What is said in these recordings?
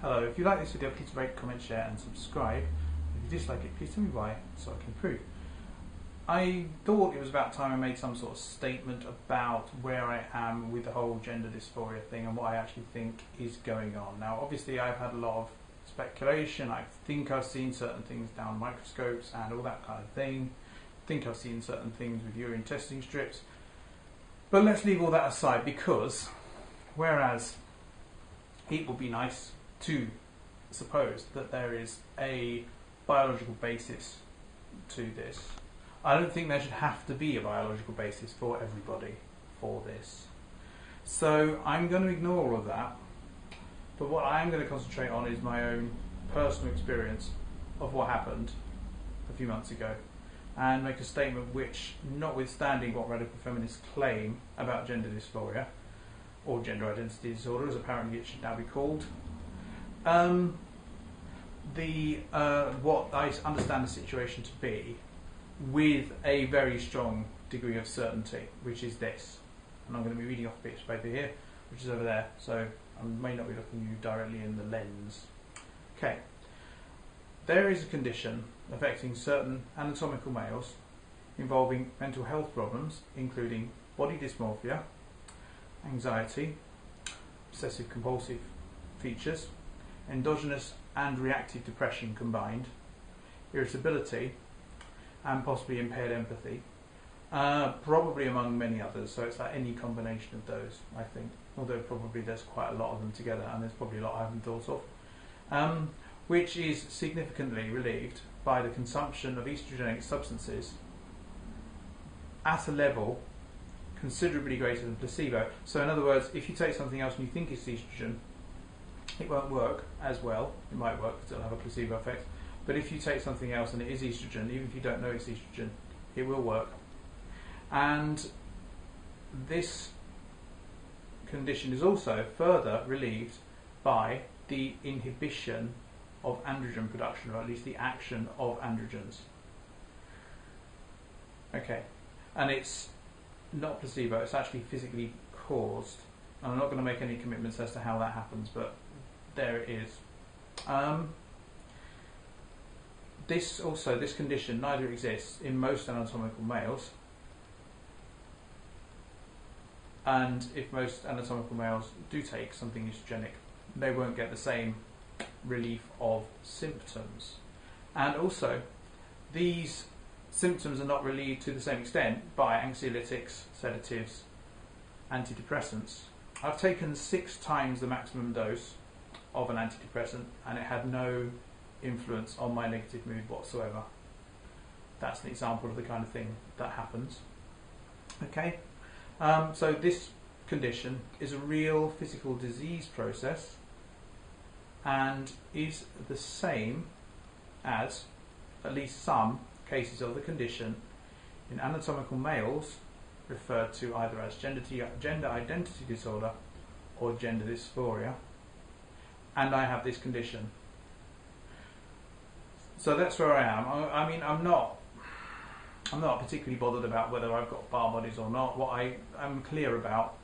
Hello, if you like this video, please rate, comment, share and subscribe. If you dislike it, please tell me why so I can improve. I thought it was about time I made some sort of statement about where I am with the whole gender dysphoria thing and what I actually think is going on. Now obviously I've had a lot of speculation. I think I've seen certain things down microscopes and all that kind of thing. I think I've seen certain things with urine testing strips. But let's leave all that aside, because whereas it would be nice to suppose that there is a biological basis to this, I don't think there should have to be a biological basis for everybody for this. So I'm going to ignore all of that, but what I am going to concentrate on is my own personal experience of what happened a few months ago, and make a statement which, notwithstanding what radical feminists claim about gender dysphoria, or gender identity disorder as apparently it should now be called, what I understand the situation to be, with a very strong degree of certainty, which is this. And I'm going to be reading off a piece of paper here, which is over there, so I may not be looking you directly in the lens. Okay. There is a condition affecting certain anatomical males involving mental health problems, including body dysmorphia, anxiety, obsessive compulsive features, endogenous and reactive depression combined, irritability, and possibly impaired empathy, probably among many others. So it's like any combination of those, I think, although probably there's quite a lot of them together, and there's probably a lot I haven't thought of, which is significantly relieved by the consumption of estrogenic substances at a level considerably greater than placebo. So in other words, if you take something else and you think it's estrogen, it won't work as well. It might work, but it'll have a placebo effect. But if you take something else and it is estrogen, even if you don't know it's estrogen, it will work. And this condition is also further relieved by the inhibition of androgen production, or at least the action of androgens. Okay, and it's not placebo, it's actually physically caused. And I'm not going to make any commitments as to how that happens, but there it is. This condition neither exists in most anatomical males, and if most anatomical males do take something estrogenic, they won't get the same relief of symptoms. And also, these symptoms are not relieved to the same extent by anxiolytics, sedatives, antidepressants. I've taken 6 times the maximum dose of an antidepressant, and it had no influence on my negative mood whatsoever. That's an example of the kind of thing that happens. Okay, so this condition is a real physical disease process and is the same as at least some cases of the condition in anatomical males referred to either as gender identity disorder or gender dysphoria, and I have this condition. So that's where I am. I mean, I'm not particularly bothered about whether I've got bar bodies or not. What I am clear about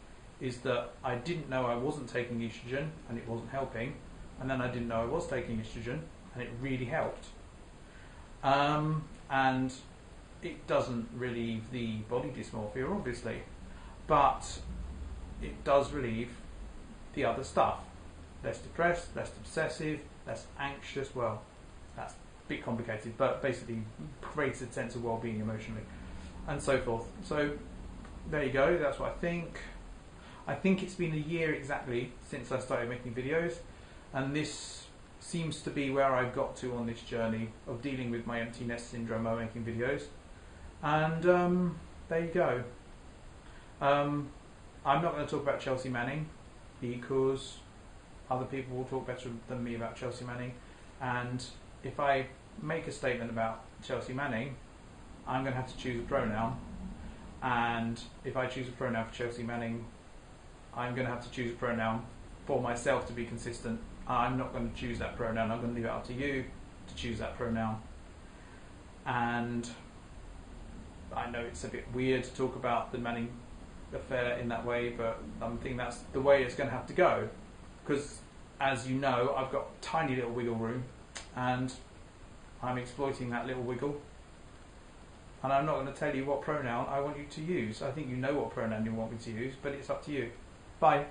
is that I didn't know I wasn't taking estrogen and it wasn't helping, and then I didn't know I was taking estrogen and it really helped. And it doesn't relieve the body dysmorphia, obviously, but it does relieve the other stuff. Less depressed, less obsessive, less anxious. Well, that's a bit complicated, but basically greater sense of well-being emotionally, and so forth. So there you go, that's what I think. I think it's been a year exactly since I started making videos, and this seems to be where I've got to on this journey of dealing with my empty nest syndrome by making videos. And there you go. I'm not going to talk about Chelsea Manning, because other people will talk better than me about Chelsea Manning, and if I make a statement about Chelsea Manning, I'm going to have to choose a pronoun, and if I choose a pronoun for Chelsea Manning, I'm going to have to choose a pronoun for myself to be consistent. I'm not going to choose that pronoun. I'm going to leave it up to you to choose that pronoun. And I know it's a bit weird to talk about the Manning affair in that way, but I think that's the way it's going to have to go, because as you know, I've got tiny little wiggle room, and I'm exploiting that little wiggle. And I'm not going to tell you what pronoun I want you to use. I think you know what pronoun you want me to use, but it's up to you. Bye.